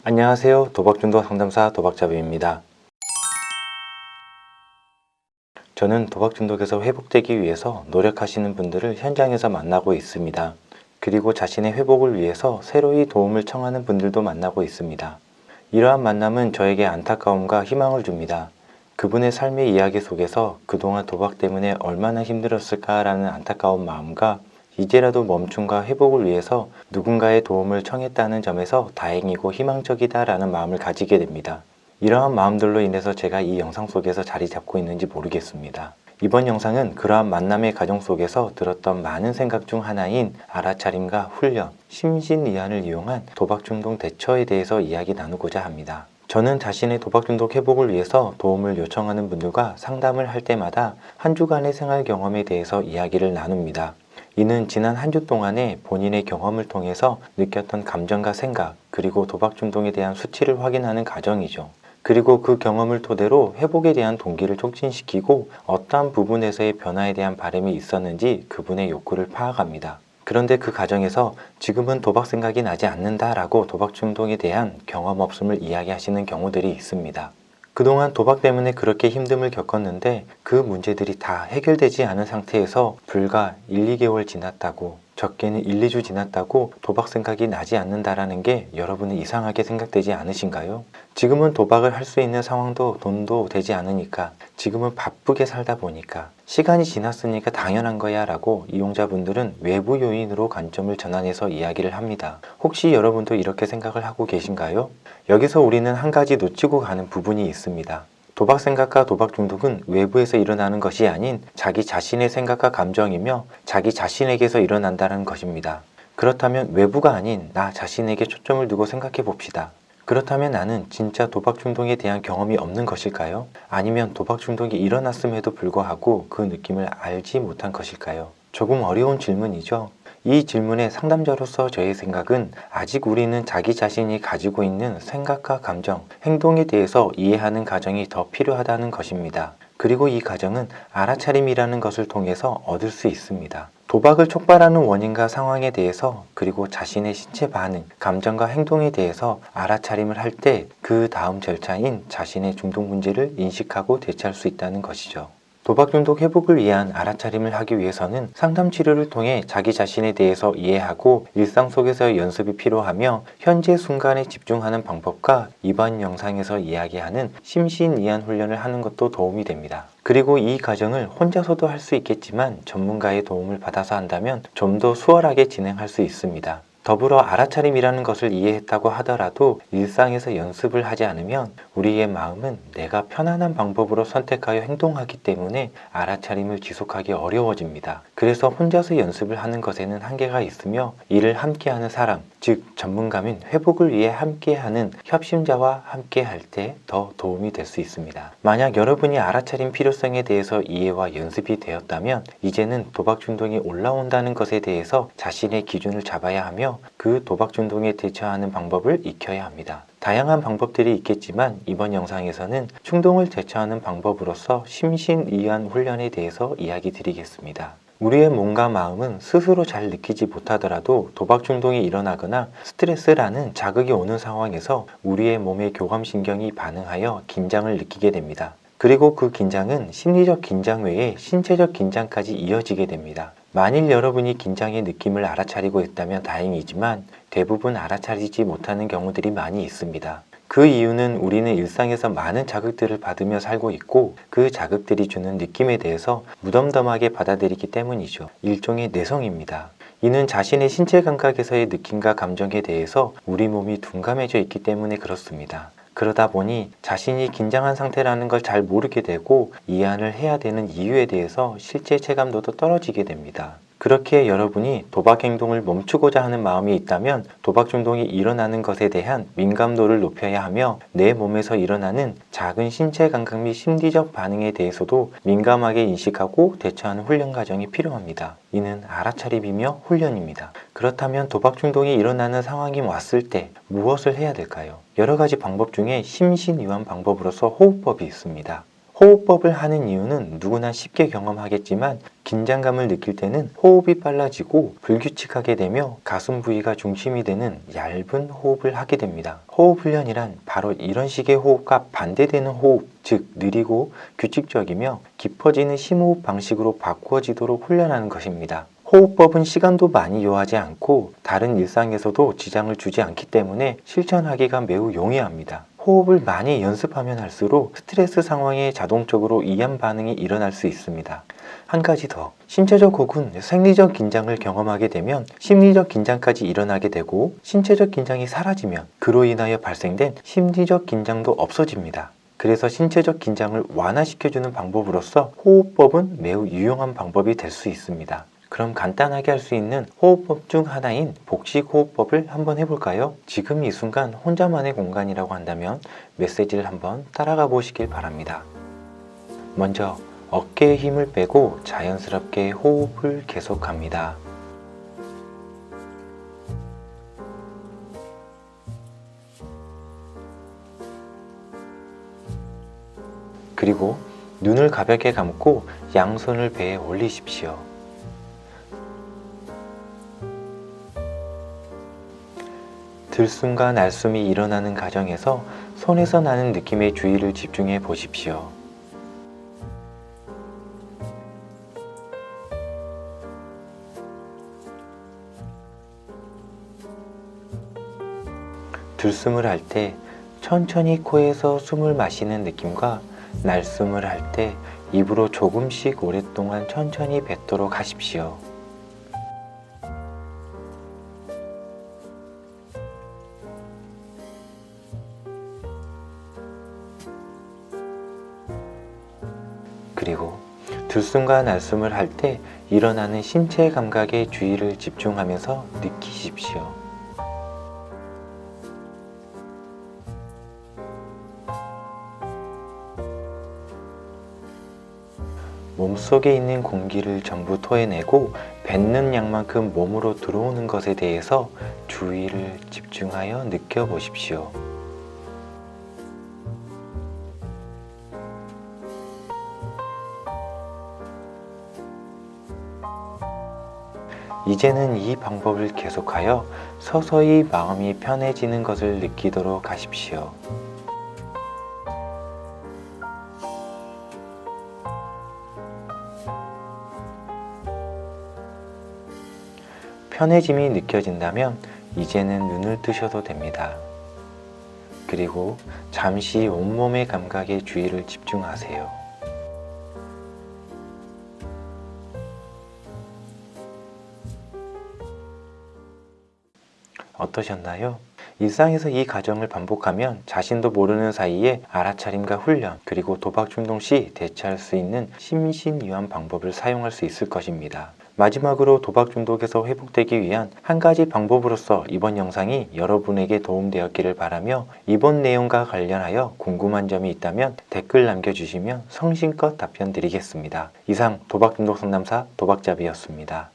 안녕하세요. 도박중독 상담사 도박자비입니다. 저는 도박중독에서 회복되기 위해서 노력하시는 분들을 현장에서 만나고 있습니다. 그리고 자신의 회복을 위해서 새로이 도움을 청하는 분들도 만나고 있습니다. 이러한 만남은 저에게 안타까움과 희망을 줍니다. 그분의 삶의 이야기 속에서 그동안 도박 때문에 얼마나 힘들었을까라는 안타까운 마음과 이제라도 멈춤과 회복을 위해서 누군가의 도움을 청했다는 점에서 다행이고 희망적이다라는 마음을 가지게 됩니다. 이러한 마음들로 인해서 제가 이 영상 속에서 자리 잡고 있는지 모르겠습니다. 이번 영상은 그러한 만남의 과정 속에서 들었던 많은 생각 중 하나인 알아차림과 훈련, 심신이완을 이용한 도박중독 대처에 대해서 이야기 나누고자 합니다. 저는 자신의 도박중독 회복을 위해서 도움을 요청하는 분들과 상담을 할 때마다 한 주간의 생활 경험에 대해서 이야기를 나눕니다. 이는 지난 한 주 동안의 본인의 경험을 통해서 느꼈던 감정과 생각, 그리고 도박 중독에 대한 수치를 확인하는 과정이죠. 그리고 그 경험을 토대로 회복에 대한 동기를 촉진시키고 어떠한 부분에서의 변화에 대한 바람이 있었는지 그분의 욕구를 파악합니다. 그런데 그 과정에서 지금은 도박 생각이 나지 않는다라고 도박 중독에 대한 경험 없음을 이야기하시는 경우들이 있습니다. 그동안 도박 때문에 그렇게 힘듦을 겪었는데 그 문제들이 다 해결되지 않은 상태에서 불과 1, 2개월 지났다고, 적게는 1, 2주 지났다고 도박 생각이 나지 않는다라는 게 여러분은 이상하게 생각되지 않으신가요? 지금은 도박을 할 수 있는 상황도 돈도 되지 않으니까, 지금은 바쁘게 살다 보니까, 시간이 지났으니까 당연한 거야 라고 이용자분들은 외부 요인으로 관점을 전환해서 이야기를 합니다. 혹시 여러분도 이렇게 생각을 하고 계신가요? 여기서 우리는 한 가지 놓치고 가는 부분이 있습니다. 도박 생각과 도박 중독은 외부에서 일어나는 것이 아닌 자기 자신의 생각과 감정이며 자기 자신에게서 일어난다는 것입니다. 그렇다면 외부가 아닌 나 자신에게 초점을 두고 생각해 봅시다. 그렇다면 나는 진짜 도박 중독에 대한 경험이 없는 것일까요? 아니면 도박 중독이 일어났음에도 불구하고 그 느낌을 알지 못한 것일까요? 조금 어려운 질문이죠. 이 질문의 상담자로서 저의 생각은 아직 우리는 자기 자신이 가지고 있는 생각과 감정, 행동에 대해서 이해하는 과정이 더 필요하다는 것입니다. 그리고 이 과정은 알아차림이라는 것을 통해서 얻을 수 있습니다. 도박을 촉발하는 원인과 상황에 대해서, 그리고 자신의 신체 반응, 감정과 행동에 대해서 알아차림을 할 때 그 다음 절차인 자신의 중독 문제를 인식하고 대처할 수 있다는 것이죠. 도박 중독 회복을 위한 알아차림을 하기 위해서는 상담 치료를 통해 자기 자신에 대해서 이해하고 일상 속에서의 연습이 필요하며, 현재 순간에 집중하는 방법과 이번 영상에서 이야기하는 심신이완 훈련을 하는 것도 도움이 됩니다. 그리고 이 과정을 혼자서도 할 수 있겠지만 전문가의 도움을 받아서 한다면 좀 더 수월하게 진행할 수 있습니다. 더불어 알아차림이라는 것을 이해했다고 하더라도 일상에서 연습을 하지 않으면 우리의 마음은 내가 편안한 방법으로 선택하여 행동하기 때문에 알아차림을 지속하기 어려워집니다. 그래서 혼자서 연습을 하는 것에는 한계가 있으며, 이를 함께하는 사람, 즉 전문가인 회복을 위해 함께하는 협심자와 함께할 때 더 도움이 될 수 있습니다. 만약 여러분이 알아차림 필요성에 대해서 이해와 연습이 되었다면 이제는 도박 중독이 올라온다는 것에 대해서 자신의 기준을 잡아야 하며 그 도박 중독에 대처하는 방법을 익혀야 합니다. 다양한 방법들이 있겠지만 이번 영상에서는 충동을 대처하는 방법으로서 심신이완 훈련에 대해서 이야기 드리겠습니다. 우리의 몸과 마음은 스스로 잘 느끼지 못하더라도 도박 중독이 일어나거나 스트레스라는 자극이 오는 상황에서 우리의 몸의 교감신경이 반응하여 긴장을 느끼게 됩니다. 그리고 그 긴장은 심리적 긴장 외에 신체적 긴장까지 이어지게 됩니다. 만일 여러분이 긴장의 느낌을 알아차리고 있다면 다행이지만 대부분 알아차리지 못하는 경우들이 많이 있습니다. 그 이유는 우리는 일상에서 많은 자극들을 받으며 살고 있고 그 자극들이 주는 느낌에 대해서 무덤덤하게 받아들이기 때문이죠. 일종의 내성입니다. 이는 자신의 신체 감각에서의 느낌과 감정에 대해서 우리 몸이 둔감해져 있기 때문에 그렇습니다. 그러다 보니 자신이 긴장한 상태라는 걸 잘 모르게 되고 이해를 해야 되는 이유에 대해서 실제 체감도도 떨어지게 됩니다. 그렇게 여러분이 도박 행동을 멈추고자 하는 마음이 있다면 도박 중독이 일어나는 것에 대한 민감도를 높여야 하며, 내 몸에서 일어나는 작은 신체 감각 및 심리적 반응에 대해서도 민감하게 인식하고 대처하는 훈련 과정이 필요합니다. 이는 알아차림이며 훈련입니다. 그렇다면 도박 중독이 일어나는 상황이 왔을 때 무엇을 해야 될까요? 여러 가지 방법 중에 심신이완 방법으로서 호흡법이 있습니다. 호흡법을 하는 이유는 누구나 쉽게 경험하겠지만 긴장감을 느낄 때는 호흡이 빨라지고 불규칙하게 되며 가슴 부위가 중심이 되는 얇은 호흡을 하게 됩니다. 호흡 훈련이란 바로 이런 식의 호흡과 반대되는 호흡, 즉 느리고 규칙적이며 깊어지는 심호흡 방식으로 바꾸어지도록 훈련하는 것입니다. 호흡법은 시간도 많이 요하지 않고 다른 일상에서도 지장을 주지 않기 때문에 실천하기가 매우 용이합니다. 호흡을 많이 연습하면 할수록 스트레스 상황에 자동적으로 이완 반응이 일어날 수 있습니다. 한 가지 더, 신체적 혹은 생리적 긴장을 경험하게 되면 심리적 긴장까지 일어나게 되고 신체적 긴장이 사라지면 그로 인하여 발생된 심리적 긴장도 없어집니다. 그래서 신체적 긴장을 완화시켜주는 방법으로서 호흡법은 매우 유용한 방법이 될 수 있습니다. 그럼 간단하게 할 수 있는 호흡법 중 하나인 복식 호흡법을 한번 해볼까요? 지금 이 순간 혼자만의 공간이라고 한다면 메시지를 한번 따라가 보시길 바랍니다. 먼저 어깨에 힘을 빼고 자연스럽게 호흡을 계속합니다. 그리고 눈을 가볍게 감고 양손을 배에 올리십시오. 들숨과 날숨이 일어나는 과정에서 손에서 나는 느낌에 주의를 집중해 보십시오. 들숨을 할 때 천천히 코에서 숨을 마시는 느낌과 날숨을 할 때 입으로 조금씩 오랫동안 천천히 뱉도록 하십시오. 그리고 들숨과 날숨을 할 때 일어나는 신체 감각에 주의를 집중하면서 느끼십시오. 몸속에 있는 공기를 전부 토해내고 뱉는 양만큼 몸으로 들어오는 것에 대해서 주의를 집중하여 느껴보십시오. 이제는 이 방법을 계속하여 서서히 마음이 편해지는 것을 느끼도록 하십시오. 편해짐이 느껴진다면 이제는 눈을 뜨셔도 됩니다. 그리고 잠시 온몸의 감각에 주의를 집중하세요. 어떠셨나요? 일상에서 이 과정을 반복하면 자신도 모르는 사이에 알아차림과 훈련, 그리고 도박 충동 시 대처할 수 있는 심신이완 방법을 사용할 수 있을 것입니다. 마지막으로 도박 중독에서 회복되기 위한 한 가지 방법으로서 이번 영상이 여러분에게 도움되었기를 바라며, 이번 내용과 관련하여 궁금한 점이 있다면 댓글 남겨주시면 성심껏 답변 드리겠습니다. 이상 도박 중독 상담사 도박잡이였습니다.